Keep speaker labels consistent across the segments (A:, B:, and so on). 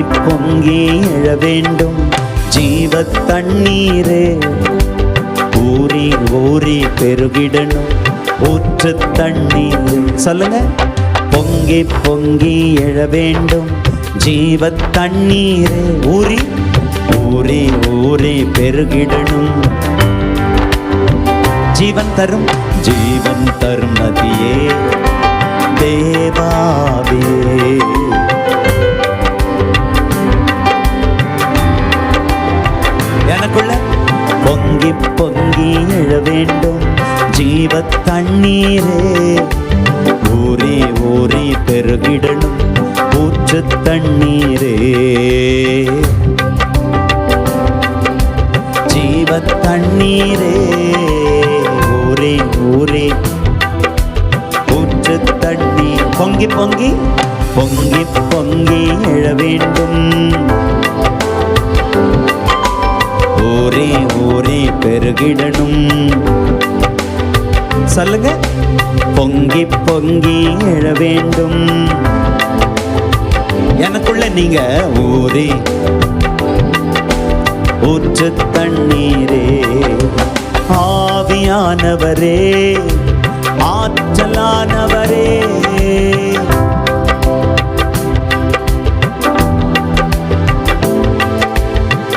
A: பொங்கி பொங்கி எழ வேண்டும் ஜீவ தண்ணீரே. ஊறி ஊறி பெருகிடணும் ஊற்று தண்ணீர். சொல்லுங்க. பொங்கி பொங்கி எழ வேண்டும் ஜீவ தண்ணீரே. ஊறி ஊறி ஊறி பெருகிடணும் ஜீவன் தரும் நதியே தேவாவே. எனக்குள்ள பொங்கி பொங்கி எழ வேண்டும் ஜீவ தண்ணீரே. ஊறி ஊறி பெருகிடணும் ஊற்று தண்ணீரே. ஜீவ தண்ணீரே. ஊறி ஊறி ஊற்று தண்ணீர். பொங்கி பொங்கி பொங்கி பொங்கி எழ வேண்டும் ஊறி ஊறி பெருகிடணும். சொல்லுங்க. பொங்கி பொங்கி எழ வேண்டும். எனக்குள்ள நீங்க ஊறி ஊற்று தண்ணீரே. ஆவியானவரே ஆற்றலானவரே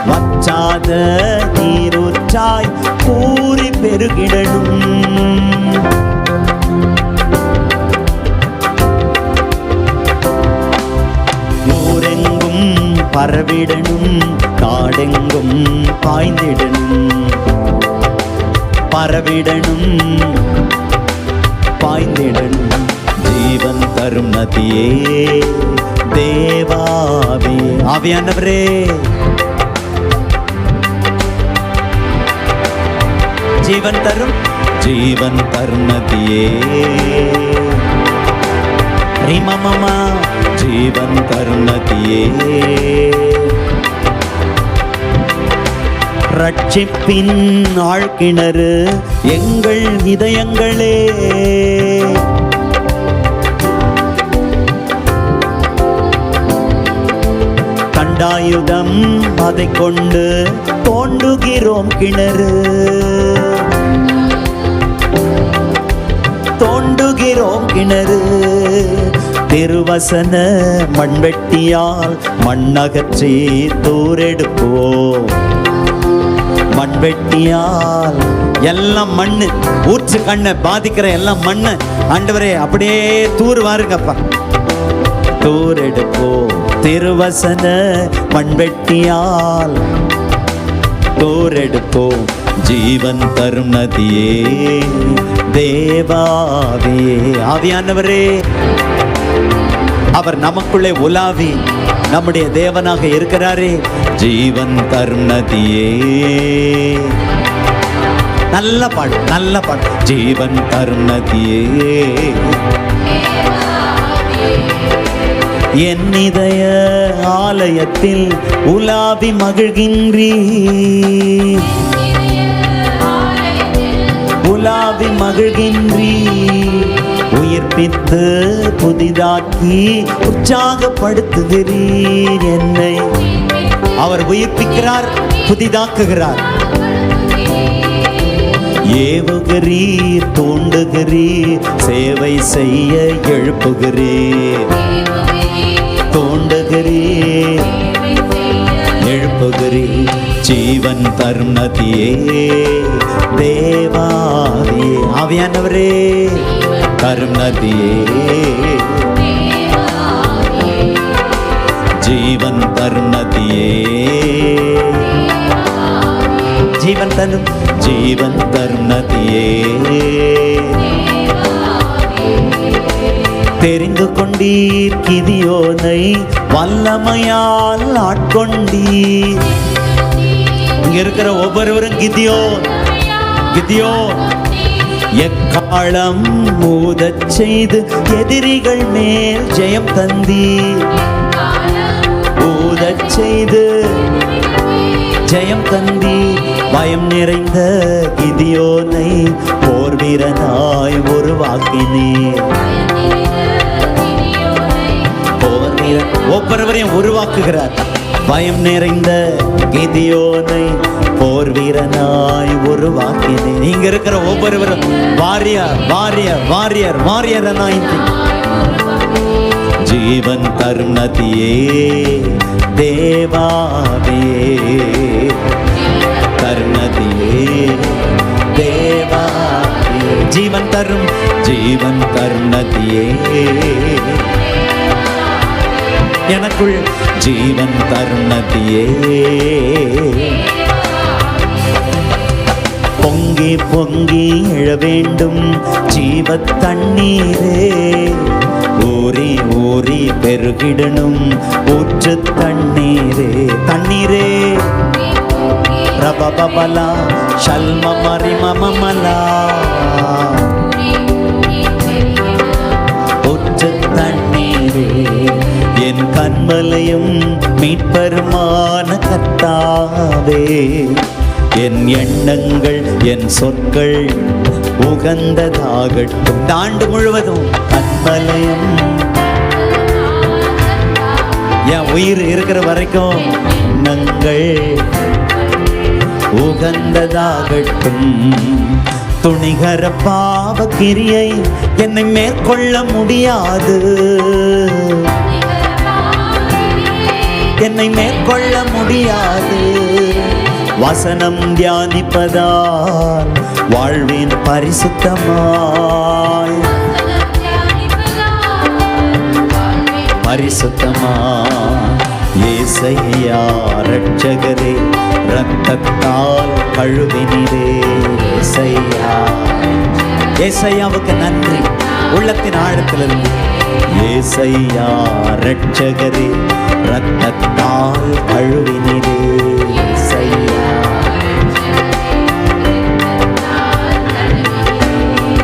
A: வற்றாத நீரூற்றாய் ஊறி பெருகிடணும். ஊரெங்கும் பரவிடணும் நாடெங்கும் பாய்ந்திடணும். பரவிடணும் பாய்ந்திடணும் ஜீவன் தரும் நதியே தேவாவே. ஆவியானவரே ஜீவன் தரும் நதியே. ரீமமா ஜீவன் தரும் நதியே. ரட்சிப்பின் ஆழ்கிணறு எங்கள் இதயங்களே. கண்டாயுதம் அதை கொண்டு தோண்டுகிறோம் கிணறு. தோண்டுகிறோம் கிணறு. திருவசன மண்வெட்டியால் மண்ணகற்றி தூரெடுப்போம். மண்வெட்டியால் எல்லாம் மண்ணு ஊற்று கண்ணை பாதிக்கிற எல்லாம் மண்ணு ஆண்டவரே அப்படியே தூர் வாருங்கப்பா. தூரெடுப்போம் திருவசன மண்வெட்டியால் தூரெடுப்போம் ஜீவன் தரும் நதியே தேவாவே. ஆவியானவரே அவர் நமக்குள்ளே உலாவி நம்முடைய தேவனாக இருக்கிறாரே. ஜீவன் தரும் நதியே. நல்ல பாடு நல்ல பாடு. ஜீவன் தரும் நதியே. என் இதய ஆலயத்தில் உலாவி மகிழ்கின்றீ. உலாவி மகிழ்கின்றீ. உயிர்ப்பித்து புதிதாக்கி உற்சாகப்படுத்துகிறீர் என்னை. அவர் உயிர்ப்பிக்கிறார் புதிதாக்குகிறார். ஏவுகிறீர் தூண்டுகிறீர் சேவை செய்ய எழுப்புகிறீர். தூண்டுகிறீர் எழுப்புகிறீர் ஜீவன் தரும் நதியே தேவாவே. ஆவியானவரே தரும் நதியே. ஜீவன் தரும் நதியே. ஜீவன் தரும் நதியே. தெரிந்து கொண்டீர் கிதியோனை வல்லமையால் ஆட்கொண்டீர். இங்க இருக்கிற ஒவ்வொருவரும் கிதியோன் எக்காலம் ஊதச் செய்து எதிரிகள் மேல் ஜெயம் தந்தீர். ஊதச் செய்து ஜெயம் தந்தீர். பயம் நிறைந்த கிதியோனை போர் வீரனாய் உருவாக்கினீர். போர் செய்கிறார், ஒவ்வொருவரையும் உருவாக்குகிறார். பயம் நிறைந்த கிதியோனை போர் வீரனாய் உருவாக்கினேன். இங்க இருக்கிற ஒவ்வொருவரும் warrior warrior warrior warrior anointing. ஜீவன் தரும் நதியே தேவாவே, தருணதியே தேவாவே, ஜீவன் தரும் நதியே எனக்குள் ஜீவன் தரும் நதியே. பொங்கி பொங்கி எழ வேண்டும் ஜீவ தண்ணீரே, ஊறி ஊறி பெருகிடணும் ஊற்று தண்ணீரே. தண்ணீரே ரபபலா ஷல்ம மரிமமலா, ஊற்று தண்ணீரே என் கண்மலையும் மீட்பருமான கர்த்தாவே. என் எண்ணங்கள் என் சொற்கள் உகந்ததாகட்டும். இந்த ஆண்டு முழுவதும் கண்மலையும் என் உயிர் இருக்கிற வரைக்கும் எண்ணங்கள் உகந்ததாகட்டும். துணிகர பாவ கிரியை என்னை மேற்கொள்ள முடியாது, என்னை மேற்கொள்ள முடியாது. வசனம் தியானிப்பதால் வாழ்வின் பரிசுத்தமாய் ஏசையா ரட்சகரே இரத்தத்தால் கழுவினிரே. ஏசையாவுக்கு நன்றி உள்ளத்தின் ஆழத்திலிருந்து. ஏசையா ரட்சகரே இரத்தத்தால் கழுவினிரே.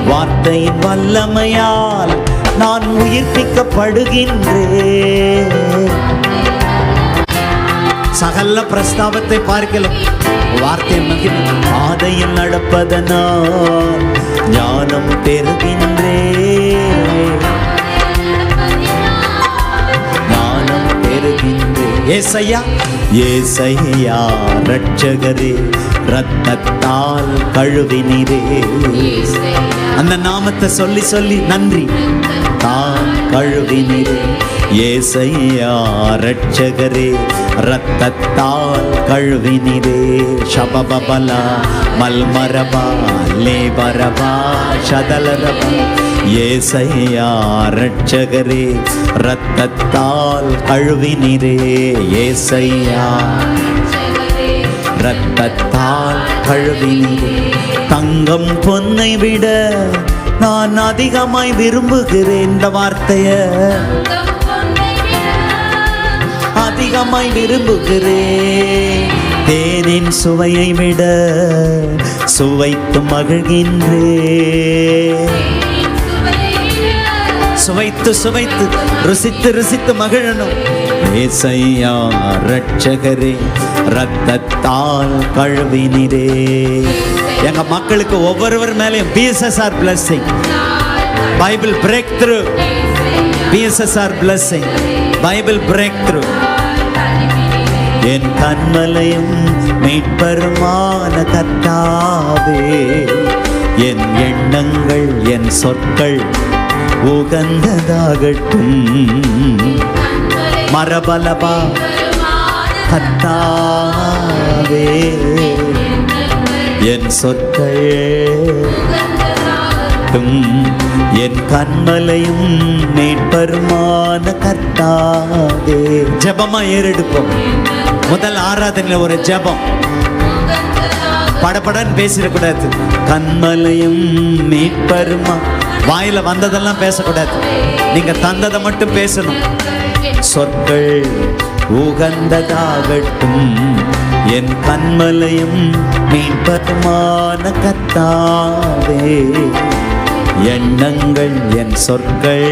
A: வார்த்தையின் வல்லமையால் நான் உயிர்ப்பிக்கப்படுகின்றேன். சகல பிரஸ்தாபத்தை பார்க்கலாம் வார்த்தை பாதையில் நடப்பதனால் ஞானம் பெறுகின்றேன், ஞானம் பெறுகின்றேன். ஏசையா ஏசையா ரட்சகரே இரத்தத்தால் கழுவினிரே. அந்த நாமத்தை சொல்லி சொல்லி நன்றி. தான் கழுவினிரே ஏசையா ரட்சகரே இரத்தத்தால் கழுவினிரே. ஷபபலா மல்மரபா லேபரபா ஷதலரபா. ஏசையா ரட்சகரே இரத்தத்தால் கழுவினிரே. ஏசையா இரத்தத்தால் கழுவினிரே. தங்கம் பொன்னை விட நான் அதிகமாய் விரும்புகிறேன். இந்த வார்த்தைய அதிகமாய் விரும்புகிறேன். தேனின் சுவையை விட சுவைத்து மகிழ்கின்றேன். சுவைத்து சுவைத்து ருசித்து ருசித்து மகிழணும். ஏசையா ரட்சகரே இரத்தத்தால் கழுவினிரே. எங்க மக்களுக்கு ஒவ்வொருவர் மேலேயும் BSSR blessing, Bible breakthrough, BSSR blessing, Bible breakthrough. என் கண்மலையும் மீட்பருமான கர்த்தாவே, என் எண்ணங்கள் என் சொற்கள் உகந்ததாகட்டும். மரபலபா கர்த்தாவே, என் சொற்கள் என் கண்மலையும் மீட்பருமான கர்த்தாவே. ஜெபமா ஏறெடுப்போம். முதல் ஆராதனையில் ஒரு ஜெபம். படபடன்னு பேசிடக்கூடாது. கண்மலையும் மீட்பருமா, வாயில வந்ததெல்லாம் பேசக்கூடாது. நீங்க தந்ததை மட்டும் பேசணும். சொற்கள் உகந்ததாகட்டும். என் கண்மலையும் மீட்பருமான கர்த்தாவே, எண்ணங்கள் என் சொற்கள்